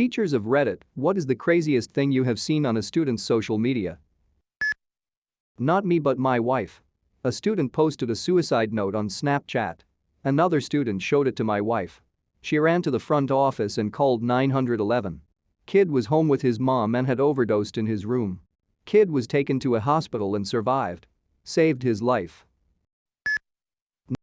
Teachers of Reddit, what is the craziest thing you have seen on a student's social media? Not me but my wife. A student posted a suicide note on Snapchat. Another student showed it to my wife. She ran to the front office and called 911. Kid was home with his mom and had overdosed in his room. Kid was taken to a hospital and survived. Saved his life.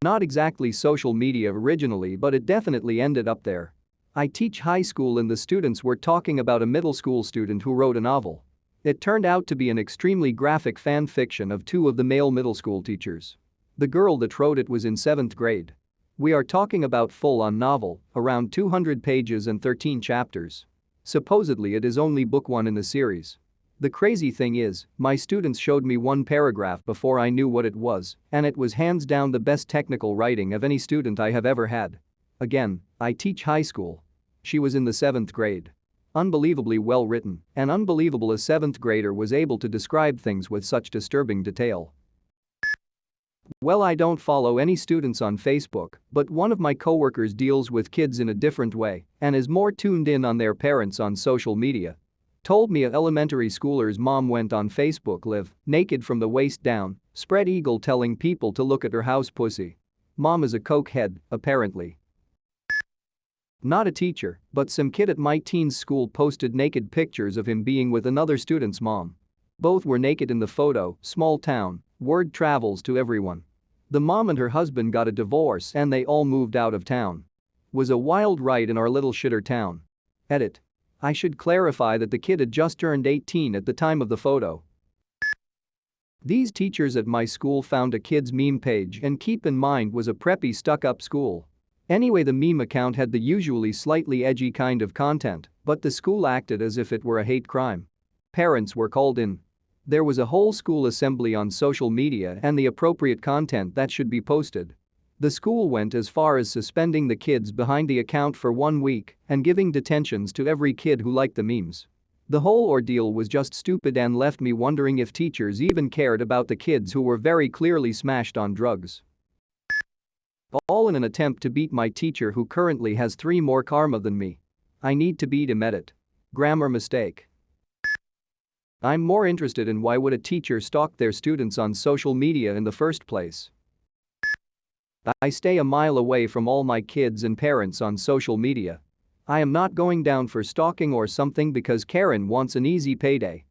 Not exactly social media originally, but it definitely ended up there. I teach high school and the students were talking about a middle school student who wrote a novel. It turned out to be an extremely graphic fan fiction of two of the male middle school teachers. The girl that wrote it was in 7th grade. We are talking about full-on novel, around 200 pages and 13 chapters. Supposedly it is only book 1 in the series. The crazy thing is, my students showed me one paragraph before I knew what it was, and it was hands down the best technical writing of any student I have ever had. Again, I teach high school. She was in the 7th grade. Unbelievably well written, and unbelievable a 7th grader was able to describe things with such disturbing detail. Well, I don't follow any students on Facebook, but one of my coworkers deals with kids in a different way and is more tuned in on their parents on social media. Told me a elementary schooler's mom went on Facebook Live, naked from the waist down, spread eagle telling people to look at her house pussy. Mom is a cokehead, apparently. Not a teacher, but some kid at my teen's school posted naked pictures of him being with another student's mom. Both were naked in the photo, small town, word travels to everyone. The mom and her husband got a divorce and they all moved out of town. Was a wild ride in our little shitter town. Edit. I should clarify that the kid had just turned 18 at the time of the photo. These teachers at my school found a kid's meme page and keep in mind was a preppy stuck-up school. Anyway, the meme account had the usually slightly edgy kind of content, but the school acted as if it were a hate crime. Parents were called in. There was a whole school assembly on social media and the appropriate content that should be posted. The school went as far as suspending the kids behind the account for 1 week and giving detentions to every kid who liked the memes. The whole ordeal was just stupid and left me wondering if teachers even cared about the kids who were very clearly smashed on drugs. All in an attempt to beat my teacher who currently has 3 more karma than me. I need to beat him at it. Grammar mistake. I'm more interested in why would a teacher stalk their students on social media in the first place. I stay a mile away from all my kids and parents on social media. I am not going down for stalking or something because Karen wants an easy payday.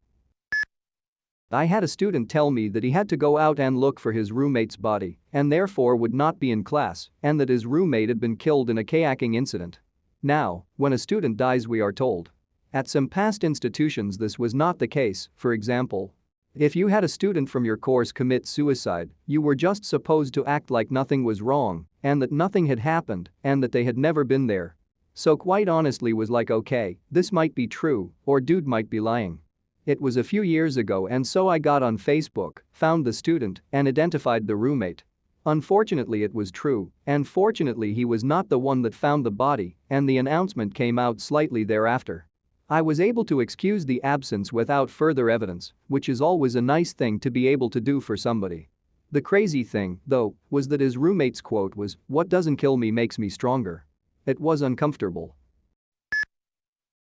I had a student tell me that he had to go out and look for his roommate's body and therefore would not be in class and that his roommate had been killed in a kayaking incident. Now, when a student dies, we are told. At some past institutions this was not the case. For example, if you had a student from your course commit suicide, you were just supposed to act like nothing was wrong and that nothing had happened and that they had never been there. So quite honestly was like, okay, this might be true or dude might be lying. It was a few years ago and so I got on Facebook, found the student and identified the roommate. Unfortunately it was true, and fortunately he was not the one that found the body and the announcement came out slightly thereafter. I was able to excuse the absence without further evidence, which is always a nice thing to be able to do for somebody. The crazy thing, though, was that his roommate's quote was, "What doesn't kill me makes me stronger." It was uncomfortable.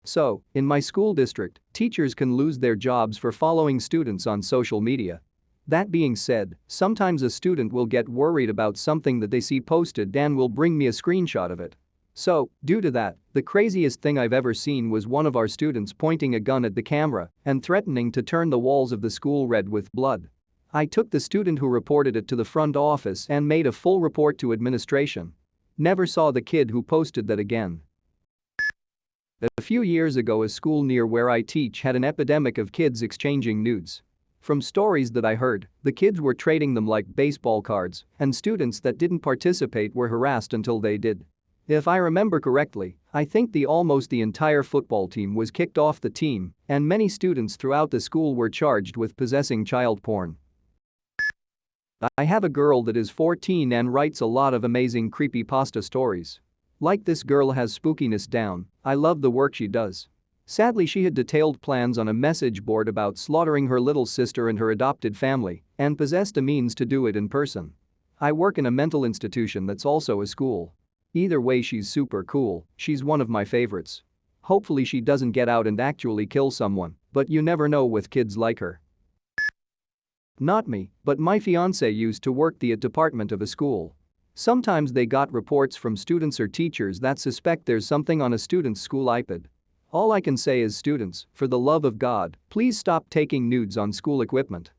So, in my school district, teachers can lose their jobs for following students on social media. That being said, sometimes a student will get worried about something that they see posted and will bring me a screenshot of it. So, due to that, the craziest thing I've ever seen was one of our students pointing a gun at the camera and threatening to turn the walls of the school red with blood. I took the student who reported it to the front office and made a full report to administration. Never saw the kid who posted that again. A few years ago, a school near where I teach had an epidemic of kids exchanging nudes. From stories that I heard, the kids were trading them like baseball cards, and students that didn't participate were harassed until they did. If I remember correctly, I think almost the entire football team was kicked off the team, and many students throughout the school were charged with possessing child porn. I have a girl that is 14 and writes a lot of amazing creepypasta stories. Like this girl has spookiness down, I love the work she does. Sadly, she had detailed plans on a message board about slaughtering her little sister and her adopted family and possessed a means to do it in person. I work in a mental institution that's also a school. Either way, she's super cool, she's one of my favorites. Hopefully she doesn't get out and actually kill someone, but you never know with kids like her. Not me, but my fiancé used to work the department of a school. Sometimes they got reports from students or teachers that suspect there's something on a student's school iPad. All I can say is, students, for the love of God, please stop taking nudes on school equipment.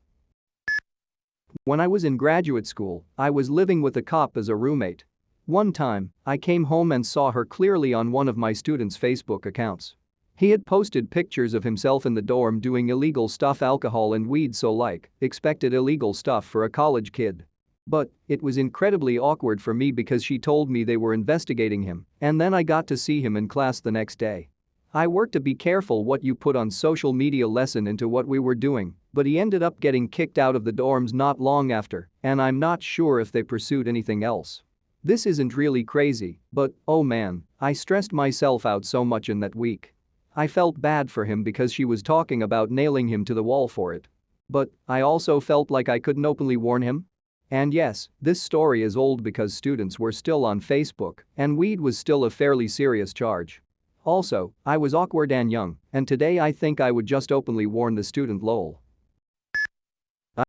When I was in graduate school, I was living with a cop as a roommate. One time, I came home and saw her clearly on one of my students' Facebook accounts. He had posted pictures of himself in the dorm doing illegal stuff, alcohol and weed, so like, expected illegal stuff for a college kid. But it was incredibly awkward for me because she told me they were investigating him, and then I got to see him in class the next day. I worked to be careful what you put on social media lesson into what we were doing, but he ended up getting kicked out of the dorms not long after, and I'm not sure if they pursued anything else. This isn't really crazy, but oh man, I stressed myself out so much in that week. I felt bad for him because she was talking about nailing him to the wall for it. But I also felt like I couldn't openly warn him. And yes, this story is old because students were still on Facebook and weed was still a fairly serious charge. Also, I was awkward and young, and today I think I would just openly warn the student, lol.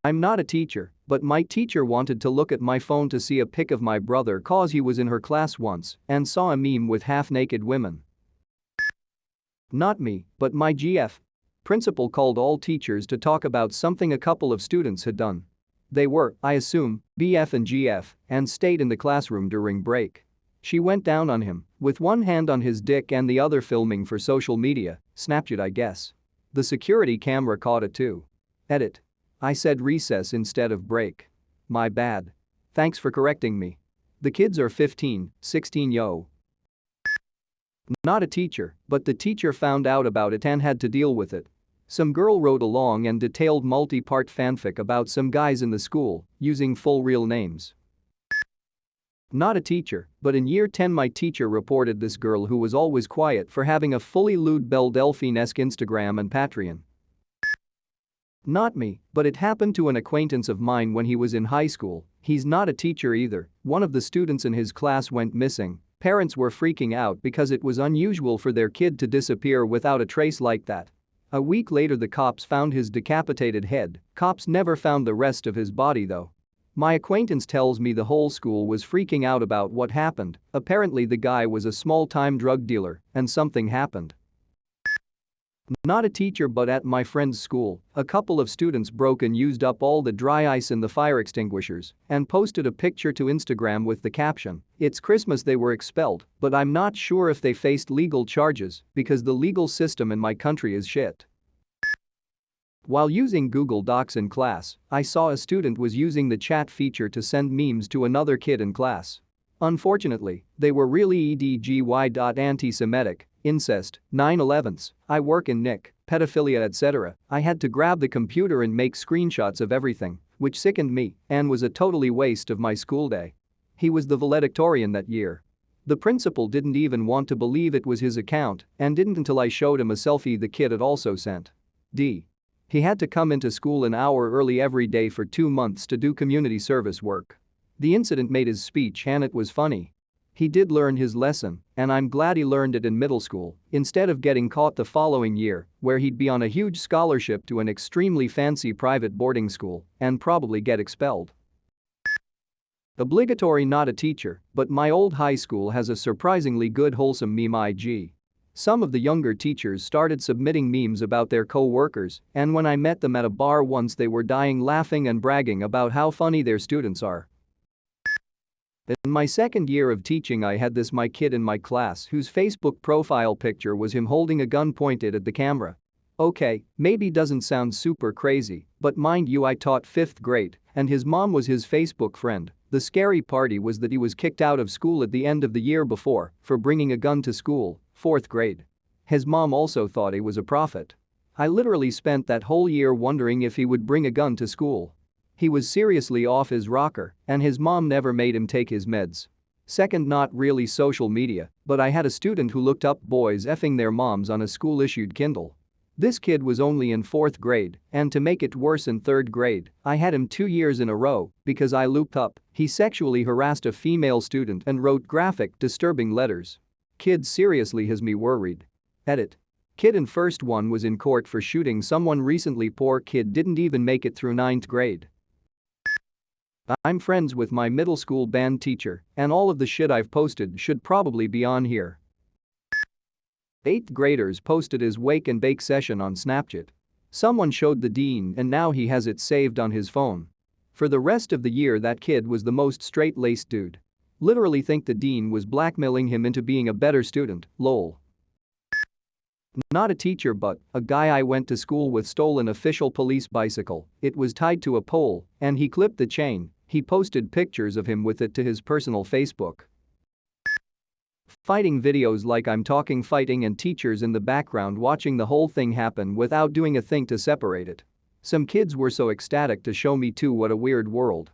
I'm not a teacher, but my teacher wanted to look at my phone to see a pic of my brother cause he was in her class once and saw a meme with half-naked women. Not me, but my GF. Principal called all teachers to talk about something a couple of students had done. They were, I assume, BF and GF, and stayed in the classroom during break. She went down on him, with one hand on his dick and the other filming for social media, Snapchat I guess. The security camera caught it too. Edit. I said recess instead of break. My bad. Thanks for correcting me. The kids are 15, 16 yo. Not a teacher, but the teacher found out about it and had to deal with it. Some girl wrote a long and detailed multi-part fanfic about some guys in the school, using full real names. Not a teacher, but in year 10 my teacher reported this girl who was always quiet for having a fully lewd Belle Delphine-esque Instagram and Patreon. Not me, but it happened to an acquaintance of mine when he was in high school. He's not a teacher either. One of the students in his class went missing. Parents were freaking out because it was unusual for their kid to disappear without a trace like that. A week later the cops found his decapitated head. Cops never found the rest of his body though. My acquaintance tells me the whole school was freaking out about what happened. Apparently the guy was a small-time drug dealer and something happened. Not a teacher, but at my friend's school, a couple of students broke and used up all the dry ice in the fire extinguishers and posted a picture to Instagram with the caption, "It's Christmas." They were expelled, but I'm not sure if they faced legal charges because the legal system in my country is shit. While using Google Docs in class, I saw a student was using the chat feature to send memes to another kid in class. Unfortunately, they were really anti-Semitic, incest, 9/11s, I work in Nick, pedophilia etc. I had to grab the computer and make screenshots of everything, which sickened me and was a totally waste of my school day. He was the valedictorian that year. The principal didn't even want to believe it was his account and didn't until I showed him a selfie the kid had also sent. He had to come into school an hour early every day for 2 months to do community service work. The incident made his speech and it was funny. He did learn his lesson, and I'm glad he learned it in middle school instead of getting caught the following year, where he'd be on a huge scholarship to an extremely fancy private boarding school and probably get expelled. Obligatory, not a teacher, but my old high school has a surprisingly good wholesome meme IG. Some of the younger teachers started submitting memes about their co-workers, and when I met them at a bar once they were dying laughing and bragging about how funny their students are. In my second year of teaching I had my kid in my class whose Facebook profile picture was him holding a gun pointed at the camera. Okay, maybe doesn't sound super crazy, but mind you I taught 5th grade and his mom was his Facebook friend. The scary part was that he was kicked out of school at the end of the year before for bringing a gun to school, 4th grade. His mom also thought he was a prophet. I literally spent that whole year wondering if he would bring a gun to school. He was seriously off his rocker, and his mom never made him take his meds. Second, not really social media, but I had a student who looked up boys effing their moms on a school-issued Kindle. This kid was only in 4th grade, and to make it worse in 3rd grade, I had him 2 years in a row because I looped up. He sexually harassed a female student and wrote graphic, disturbing letters. Kid seriously has me worried. Edit. Kid in first one was in court for shooting someone recently. Poor kid didn't even make it through 9th grade. I'm friends with my middle school band teacher, and all of the shit I've posted should probably be on here. 8th graders posted his wake and bake session on Snapchat. Someone showed the dean and now he has it saved on his phone. For the rest of the year that kid was the most straight-laced dude. Literally think the dean was blackmailing him into being a better student, lol. Not a teacher but a guy I went to school with stole an official police bicycle. It was tied to a pole and he clipped the chain. He posted pictures of him with it to his personal Facebook. Fighting videos like I'm talking fighting and teachers in the background watching the whole thing happen without doing a thing to separate it. Some kids were so ecstatic to show me too. What a weird world.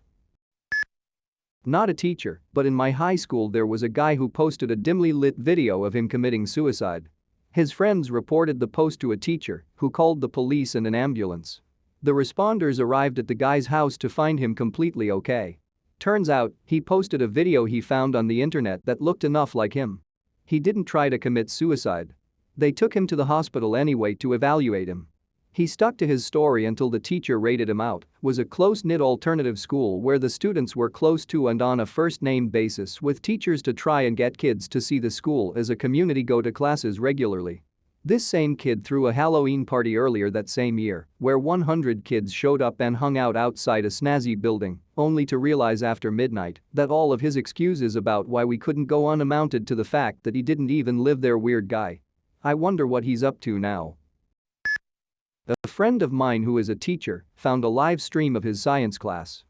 Not a teacher, but in my high school there was a guy who posted a dimly lit video of him committing suicide. His friends reported the post to a teacher, who called the police and an ambulance. The responders arrived at the guy's house to find him completely okay. Turns out, he posted a video he found on the internet that looked enough like him. He didn't try to commit suicide. They took him to the hospital anyway to evaluate him. He stuck to his story until the teacher rated him out. Was a close-knit alternative school where the students were close to and on a first-name basis with teachers to try and get kids to see the school as a community, go to classes regularly. This same kid threw a Halloween party earlier that same year where 100 kids showed up and hung out outside a snazzy building, only to realize after midnight that all of his excuses about why we couldn't go on amounted to the fact that he didn't even live there. Weird guy. I wonder what he's up to now. A friend of mine who is a teacher found a live stream of his science class.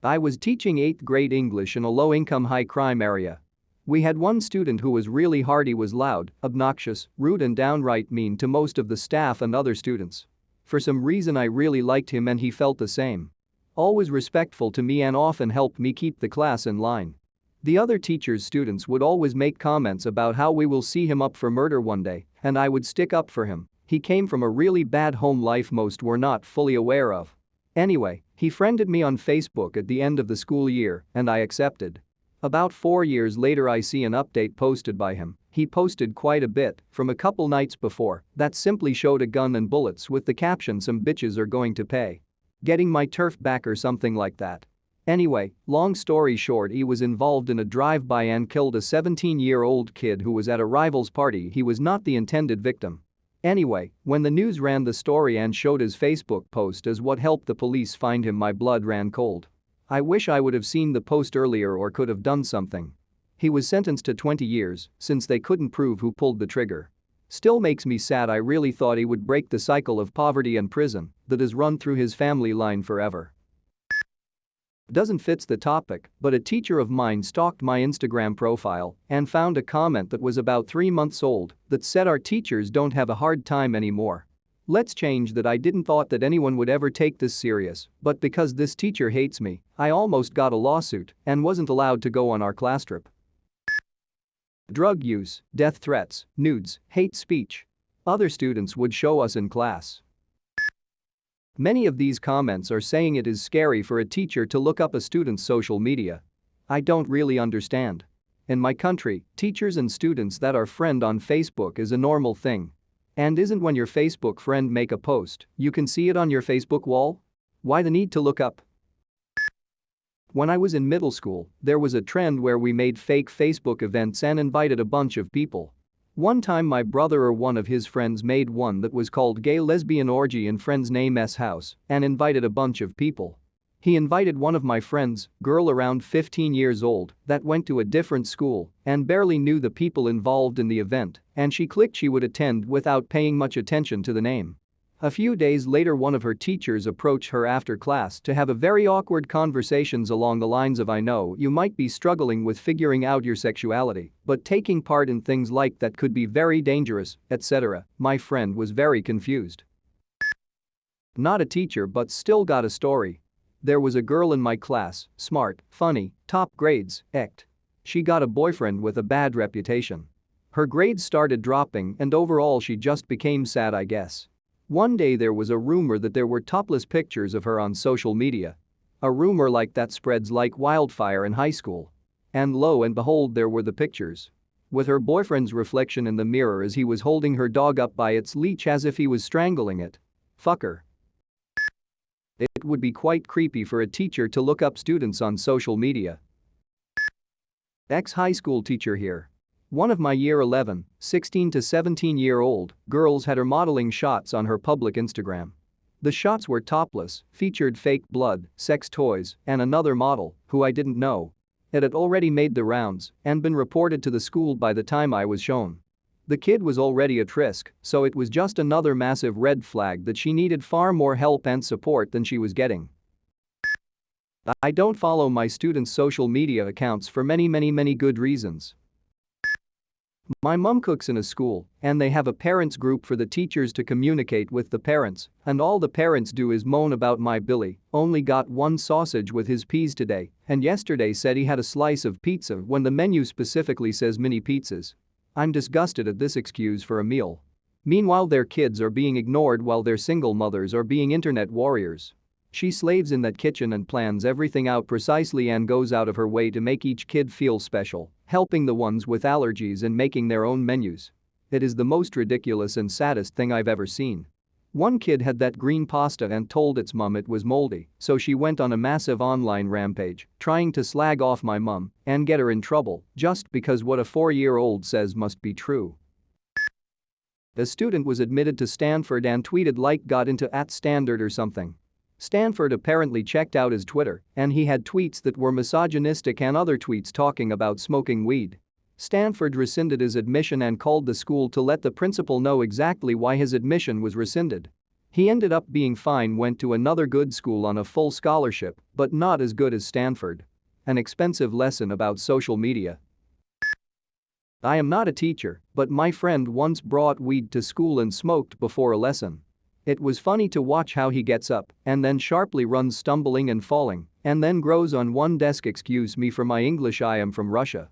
I was teaching 8th grade English in a low-income high-crime area. We had one student who was really hard. He was loud, obnoxious, rude and downright mean to most of the staff and other students. For some reason I really liked him and he felt the same. Always respectful to me and often helped me keep the class in line. The other teachers' students would always make comments about how we will see him up for murder one day, and I would stick up for him. He came from a really bad home life most were not fully aware of. Anyway, he friended me on Facebook at the end of the school year and I accepted. About 4 years later I see an update posted by him. He posted quite a bit from a couple nights before that simply showed a gun and bullets with the caption "Some bitches are going to pay. Getting my turf back" or something like that. Anyway, long story short, he was involved in a drive-by and killed a 17-year-old kid who was at a rival's party. He was not the intended victim. Anyway, when the news ran the story and showed his Facebook post as what helped the police find him, my blood ran cold. I wish I would have seen the post earlier or could have done something. He was sentenced to 20 years since they couldn't prove who pulled the trigger. Still makes me sad. I really thought he would break the cycle of poverty and prison that has run through his family line forever. Doesn't fit the topic, but a teacher of mine stalked my Instagram profile and found a comment that was about 3 months old that said our teachers don't have a hard time anymore. Let's change that. I didn't thought that anyone would ever take this serious, but because this teacher hates me, I almost got a lawsuit and wasn't allowed to go on our class trip. Drug use, death threats, nudes, hate speech. Other students would show us in class. Many of these comments are saying it is scary for a teacher to look up a student's social media. I don't really understand. In my country, teachers and students that are friend on Facebook is a normal thing. And isn't when your Facebook friend make a post, you can see it on your Facebook wall? Why the need to look up? When I was in middle school, there was a trend where we made fake Facebook events and invited a bunch of people. One time my brother or one of his friends made one that was called Gay Lesbian Orgy in friend's name's house and invited a bunch of people. He invited one of my friends, girl around 15 years old, that went to a different school and barely knew the people involved in the event, and she clicked she would attend without paying much attention to the name. A few days later one of her teachers approached her after class to have a very awkward conversations along the lines of, "I know you might be struggling with figuring out your sexuality, but taking part in things like that could be very dangerous, etc." My friend was very confused. Not a teacher but still got a story. There was a girl in my class, smart, funny, top grades, ect. She got a boyfriend with a bad reputation. Her grades started dropping and overall she just became sad, I guess. One day there was a rumor that there were topless pictures of her on social media. A rumor like that spreads like wildfire in high school. And lo and behold, there were the pictures. With her boyfriend's reflection in the mirror as he was holding her dog up by its leash as if he was strangling it. Fucker. It would be quite creepy for a teacher to look up students on social media. Ex-high school teacher here. One of my year 11, 16 to 17-year-old girls had her modeling shots on her public Instagram. The shots were topless, featured fake blood, sex toys, and another model, who I didn't know. It had already made the rounds and been reported to the school by the time I was shown. The kid was already at risk, so it was just another massive red flag that she needed far more help and support than she was getting. I don't follow my students' social media accounts for many good reasons. My mom cooks in a school, and they have a parents group for the teachers to communicate with the parents, and all the parents do is moan about my Billy only got one sausage with his peas today, and yesterday said he had a slice of pizza when the menu specifically says mini pizzas. I'm disgusted at this excuse for a meal. Meanwhile, their kids are being ignored while their single mothers are being internet warriors. She slaves in that kitchen and plans everything out precisely and goes out of her way to make each kid feel special, helping the ones with allergies and making their own menus. It is the most ridiculous and saddest thing I've ever seen. One kid had that green pasta and told its mum it was moldy, so she went on a massive online rampage, trying to slag off my mum and get her in trouble just because what a 4-year-old says must be true. A student was admitted to Stanford and tweeted like got into @Standard or something. Stanford apparently checked out his Twitter, and he had tweets that were misogynistic and other tweets talking about smoking weed. Stanford rescinded his admission and called the school to let the principal know exactly why his admission was rescinded. He ended up being fine, went to another good school on a full scholarship, but not as good as Stanford. An expensive lesson about social media. I am not a teacher, but my friend once brought weed to school and smoked before a lesson. It was funny to watch how he gets up and then sharply runs stumbling and falling and then grows on one desk. Excuse me for my English, I am from Russia.